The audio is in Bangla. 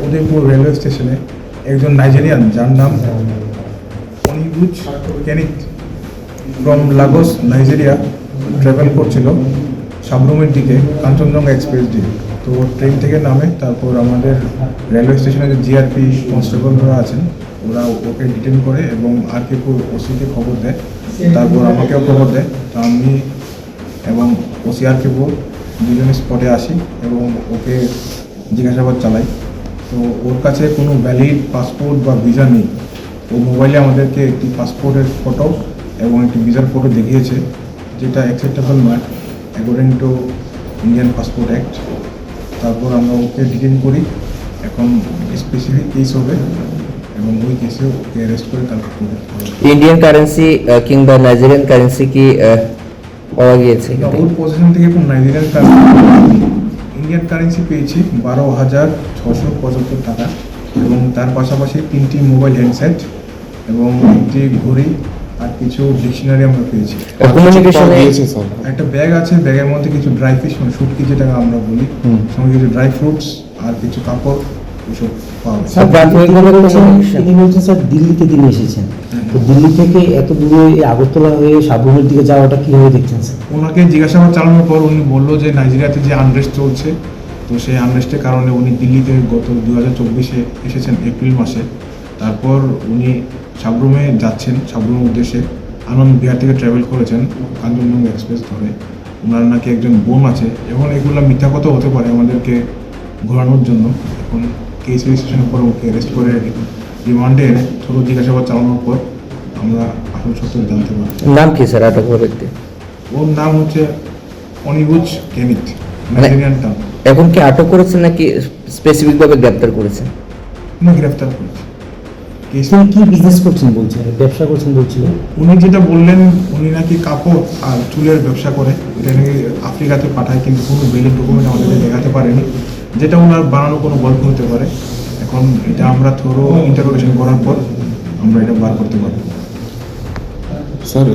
উদয়পুর রেলওয়ে স্টেশনে একজন নাইজেরিয়ান যার নাম অনিবুজ কেনিত ফ্রম লাগোস নাইজেরিয়া ট্রাভেল করছিল সাবরুমের দিকে কাঞ্চনজঙ্ঘা এক্সপ্রেস দিয়ে। তো ট্রেন থেকে নামে, তারপর আমাদের রেলওয়ে স্টেশনে যে জিআরপি কনস্টেবলরা আছেন ওরা ওকে ডিটেন করে এবং আরকেপুর ওসিকে খবর দেয়, তারপর আমাকেও খবর দেয়। তো আমি এবং ওসি আরকেপুর দুজনে স্পটে আসি এবং ওকে জিজ্ঞাসাবাদ চালাই। তো ওর কাছে কোনো ভ্যালিড পাসপোর্ট বা ভিসা নেই। ও মোবাইলে আমাদেরকে একটি পাসপোর্টের ফটো এবং একটি ভিসার ফটো দেখিয়েছে, যেটা অ্যাকসেপ্টেবল নয় according to Indian passport act. তারপর আমরা ওকে ডিটেন করি। এখন স্পেসিফিক কেস হবে এবং ওই কেসে ওকে অ্যারেস্ট করে তারপর ইন্ডিয়ান কারেন্সি কিংবা নাইজেরিয়ান কারেন্সি কি পাওয়া গিয়েছে? ওর পজিশন থেকে কোনো নাইজেরিয়ান ইন্ডিয়ান কারেন্সি পেয়েছি 12,675 টাকা এবং তার পাশাপাশি 3টি মোবাইল হ্যান্ডসেট এবং একটি ঘড়ি আর কিছু ডিকশনারি আমরা পেয়েছি। একটা ব্যাগ আছে, ব্যাগের মধ্যে কিছু ড্রাই ফিশ মানে শুটকি যেটা আমরা বলি, সঙ্গে কিছু ড্রাই ফ্রুটস আর কিছু কাপড় এসব পাওয়া যায়। তিনি বলছেন স্যার দিল্লিতে তিনি এসেছেন, তো দিল্লি থেকে এত দূরে আগরতলা হয়ে সাবরুমের দিকে যাওয়াটা কীভাবে দেখছেন স্যার? ওনাকে জিজ্ঞাসাবাদ চালানোর পর উনি বললো যে নাইজেরিয়াতে যে আনরেস্ট চলছে, তো সেই আনরেস্টের কারণে উনি দিল্লিতে গত 2024-এ এসেছেন এপ্রিল মাসে। তারপর উনি সাবরুমে যাচ্ছেন, সাবরুমের উদ্দেশ্যে আনন্দ বিহার থেকে ট্রাভেল করেছেন কাঞ্চনজঙ্ঘা এক্সপ্রেস ধরে। ওনার নাকি একজন বোন আছে। এখন এগুলো মিথ্যা কথা হতে পারে আমাদেরকে ঘোরানোর জন্য। এখন কেস রেজিস্ট্রেশনের পর ওকে অ্যারেস্ট করে রিমান্ডে এনে ছোট জিজ্ঞাসাবাদ চালানোর পর আমরা আসল সত্য জানতে পারি। নাম কি স্যার আটক ব্যক্তি? ওর নাম হচ্ছে অনিবুজ কেনিত, নাইজেরিয়ান টাউন। এখন কি আটক করেছেন নাকি স্পেসিফিকভাবে গ্রেপ্তার করেছেন? উনি গ্রেফতার করেছে। তিনি কি বিজনেস করছেন বলছেন, ব্যবসা করছেন বলছিলেন? উনি যেটা বললেন, উনি নাকি কাপড় আর চুলের ব্যবসা করে, এটা নাকি আফ্রিকাতে পাঠায়, কিন্তু কোনো ভ্যালিড ডকুমেন্ট আমাদেরকে দেখাতে পারেনি, যেটা ওনার বানানো কোনো গল্প হতে পারে। এখন এটা আমরা থ্রো ইন্টারোগেশন করার পর আমরা এটা বার করতে পারবো। স্যার